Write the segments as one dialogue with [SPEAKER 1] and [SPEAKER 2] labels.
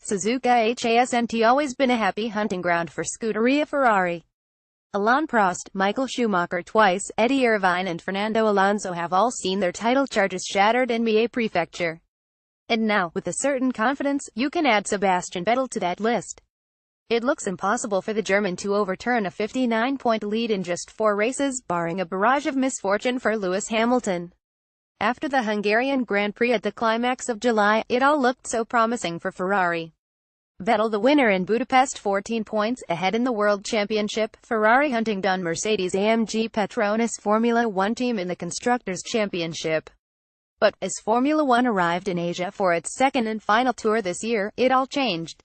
[SPEAKER 1] Suzuka hasn't always been a happy hunting ground for Scuderia Ferrari. Alain Prost, Michael Schumacher twice, Eddie Irvine and Fernando Alonso have all seen their title charges shattered in Mie Prefecture. And now, with a certain confidence, you can add Sebastian Vettel to that list. It looks impossible for the German to overturn a 59-point lead in just 4 races, barring a barrage of misfortune for Lewis Hamilton. After the Hungarian Grand Prix at the climax of July, it all looked so promising for Ferrari. Vettel the winner in Budapest, 14 points ahead in the World Championship. Ferrari hunting down Mercedes-AMG Petronas Formula One team in the Constructors' Championship. But, as Formula One arrived in Asia for its second and final tour this year, it all changed.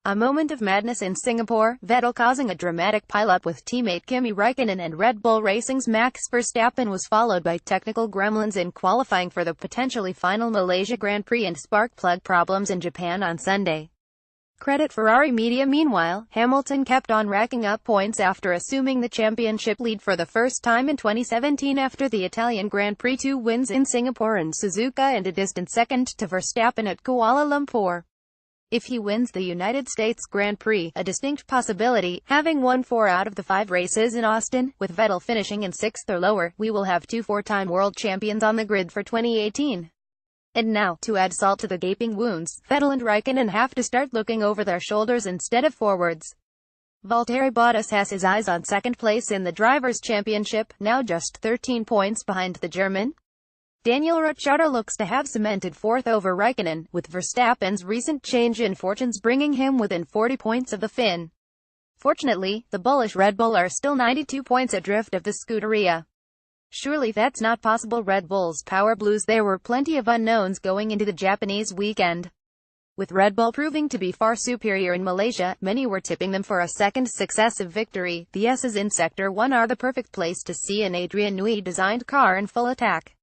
[SPEAKER 1] A moment of madness in Singapore, Vettel causing a dramatic pile-up with teammate Kimi Räikkönen and Red Bull Racing's Max Verstappen was followed by technical gremlins in qualifying for the potentially final Malaysia Grand Prix and spark plug problems in Japan on Sunday. Credit Ferrari media. Meanwhile, Hamilton kept on racking up points after assuming the championship lead for the first time in 2017 after the Italian Grand Prix, 2 wins in Singapore and Suzuka and a distant second to Verstappen at Kuala Lumpur. If he wins the United States Grand Prix, a distinct possibility, having won 4 out of the 5 races in Austin, with Vettel finishing in 6th or lower, we will have 2 four-time world champions on the grid for 2018. And now, to add salt to the gaping wounds, Vettel and Räikkönen have to start looking over their shoulders instead of forwards. Valtteri Bottas has his eyes on second place in the Drivers' Championship, now just 13 points behind the German. Daniel Ricciardo looks to have cemented 4th over Räikkönen, with Verstappen's recent change in fortunes bringing him within 40 points of the Finn. Fortunately, the bullish Red Bull are still 92 points adrift of the Scuderia. Surely that's not possible. Red Bull's Power Blues. There were plenty of unknowns going into the Japanese weekend. With Red Bull proving to be far superior in Malaysia, many were tipping them for a second successive victory. The S's in Sector 1 are the perfect place to see an Adrian Newey-designed car in full attack.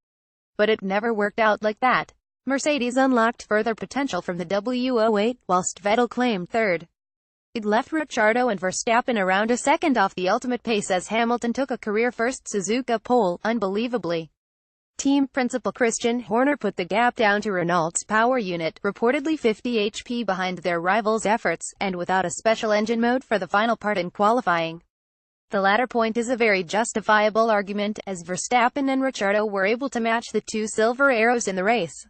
[SPEAKER 1] But it never worked out like that. Mercedes unlocked further potential from the W08, whilst Vettel claimed 3rd. It left Ricciardo and Verstappen around a second off the ultimate pace as Hamilton took a career-first Suzuka pole. Unbelievably, team principal Christian Horner put the gap down to Renault's power unit, reportedly 50 HP behind their rivals' efforts, and without a special engine mode for the final part in qualifying. The latter point is a very justifiable argument, as Verstappen and Ricciardo were able to match the 2 silver arrows in the race.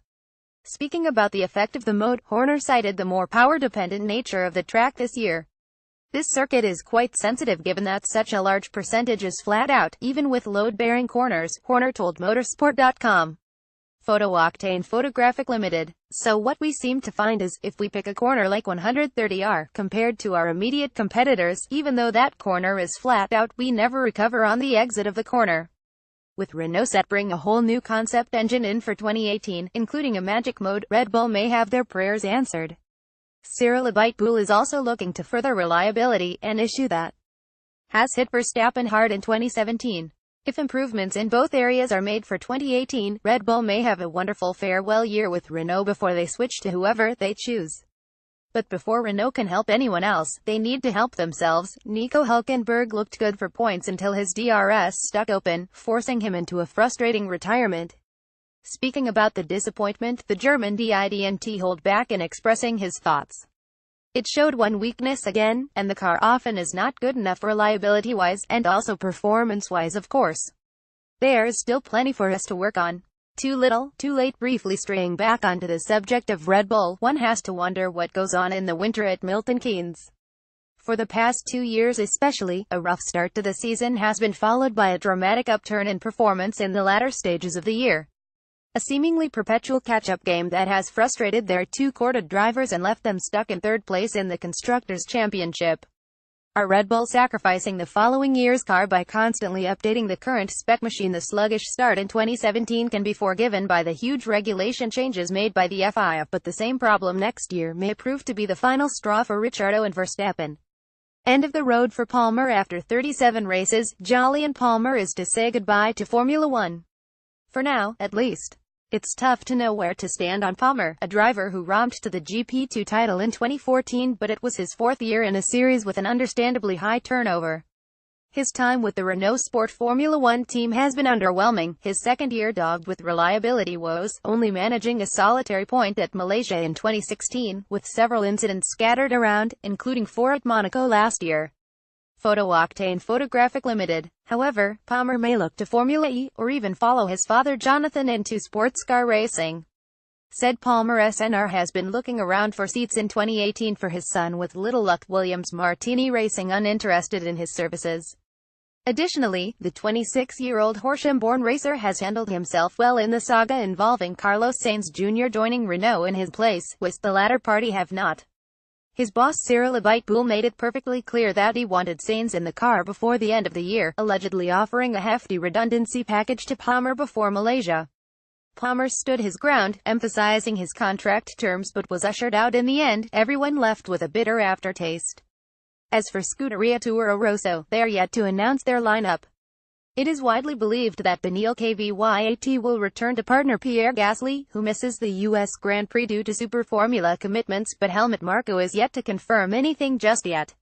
[SPEAKER 1] Speaking about the effect of the mode, Horner cited the more power-dependent nature of the track this year. This circuit is quite sensitive given that such a large percentage is flat out, even with load-bearing corners, Horner told Motorsport.com. Photo Octane Photographic Limited. So what we seem to find is, if we pick a corner like 130R, compared to our immediate competitors, even though that corner is flat out, we never recover on the exit of the corner. With Renault set bring a whole new concept engine in for 2018, including a magic mode, Red Bull may have their prayers answered. Cyril Abiteboul is also looking to further reliability, an issue that has hit Verstappen hard in 2017. If improvements in both areas are made for 2018, Red Bull may have a wonderful farewell year with Renault before they switch to whoever they choose. But before Renault can help anyone else, they need to help themselves. Nico Hülkenberg looked good for points until his DRS stuck open, forcing him into a frustrating retirement. Speaking about the disappointment, the German didn't hold back in expressing his thoughts. It showed one weakness again, and the car often is not good enough reliability-wise, and also performance-wise of course. There's still plenty for us to work on. Too little, too late. Briefly straying back onto the subject of Red Bull, one has to wonder what goes on in the winter at Milton Keynes. For the past 2 years especially, a rough start to the season has been followed by a dramatic upturn in performance in the latter stages of the year. A seemingly perpetual catch-up game that has frustrated their 2 courted drivers and left them stuck in 3rd place in the Constructors' Championship. Are Red Bull sacrificing the following year's car by constantly updating the current spec machine? The sluggish start in 2017 can be forgiven by the huge regulation changes made by the FIA, but the same problem next year may prove to be the final straw for Ricciardo and Verstappen. End of the road for Palmer. After 37 races, Jolyon Palmer is to say goodbye to Formula One. For now, at least. It's tough to know where to stand on Palmer, a driver who romped to the GP2 title in 2014, but it was his 4th year in a series with an understandably high turnover. His time with the Renault Sport Formula One team has been underwhelming, his second year dogged with reliability woes, only managing a solitary point at Malaysia in 2016, with several incidents scattered around, including 4 at Monaco last year. Photo Octane Photographic Limited. However, Palmer may look to Formula E, or even follow his father Jonathan into sports car racing. Said Palmer SNR has been looking around for seats in 2018 for his son with little luck. Williams Martini Racing uninterested in his services. Additionally, the 26-year-old Horsham-born racer has handled himself well in the saga involving Carlos Sainz Jr. joining Renault in his place, which the latter party have not. His boss Cyril Abiteboul made it perfectly clear that he wanted Sainz in the car before the end of the year, allegedly offering a hefty redundancy package to Palmer before Malaysia. Palmer stood his ground, emphasizing his contract terms, but was ushered out in the end, everyone left with a bitter aftertaste. As for Scuderia Toro Rosso, they are yet to announce their lineup. It is widely believed that Daniil Kvyat will return to partner Pierre Gasly, who misses the U.S. Grand Prix due to Super Formula commitments, but Helmut Marko is yet to confirm anything just yet.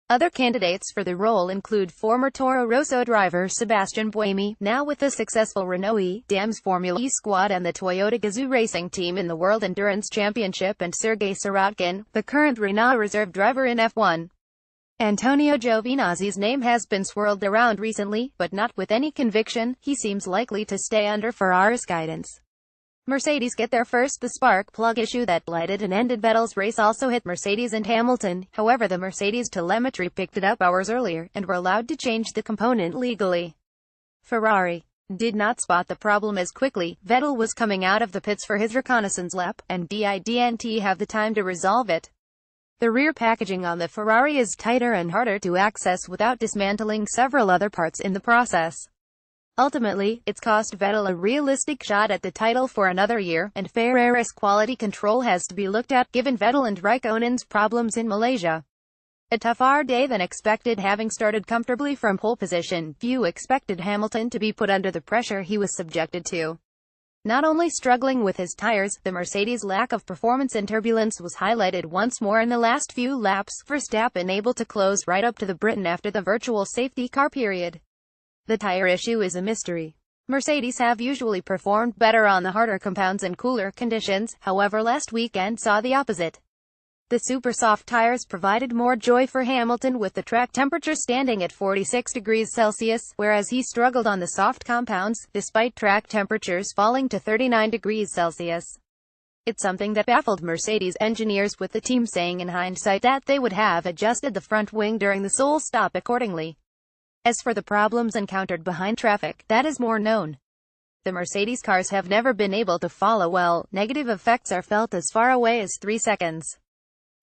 [SPEAKER 1] Other candidates for the role include former Toro Rosso driver Sebastian Buemi, now with the successful Renault E-Dams Formula E squad and the Toyota Gazoo racing team in the World Endurance Championship, and Sergei Sirotkin, the current Renault reserve driver in F1. Antonio Giovinazzi's name has been swirled around recently, but not with any conviction. He seems likely to stay under Ferrari's guidance. Mercedes get their first. The spark plug issue that blighted and ended Vettel's race also hit Mercedes and Hamilton. However, the Mercedes telemetry picked it up hours earlier, and were allowed to change the component legally. Ferrari did not spot the problem as quickly. Vettel was coming out of the pits for his reconnaissance lap, and didn't have the time to resolve it. The rear packaging on the Ferrari is tighter and harder to access without dismantling several other parts in the process. Ultimately, it's cost Vettel a realistic shot at the title for another year, and Ferrari's quality control has to be looked at, given Vettel and Raikkonen's problems in Malaysia. A tougher day than expected. Having started comfortably from pole position, few expected Hamilton to be put under the pressure he was subjected to. Not only struggling with his tires, the Mercedes' lack of performance and turbulence was highlighted once more in the last few laps, Verstappen able to close right up to the Briton after the virtual safety car period. The tire issue is a mystery. Mercedes have usually performed better on the harder compounds and cooler conditions, however last weekend saw the opposite. The super soft tires provided more joy for Hamilton, with the track temperature standing at 46 degrees Celsius, whereas he struggled on the soft compounds, despite track temperatures falling to 39 degrees Celsius. It's something that baffled Mercedes engineers, with the team saying in hindsight that they would have adjusted the front wing during the sole stop accordingly. As for the problems encountered behind traffic, that is more known. The Mercedes cars have never been able to follow well. Negative effects are felt as far away as 3 seconds.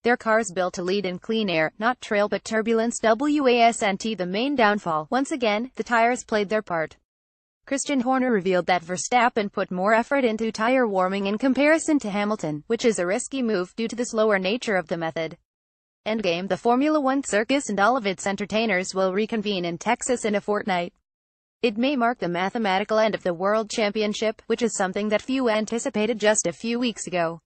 [SPEAKER 1] Their cars built to lead in clean air, not trail but turbulence. Wasn't the main downfall. Once again, the tires played their part. Christian Horner revealed that Verstappen put more effort into tire warming in comparison to Hamilton, which is a risky move due to the slower nature of the method. Endgame. The Formula One circus and all of its entertainers will reconvene in Texas in a fortnight. It may mark the mathematical end of the World Championship, which is something that few anticipated just a few weeks ago.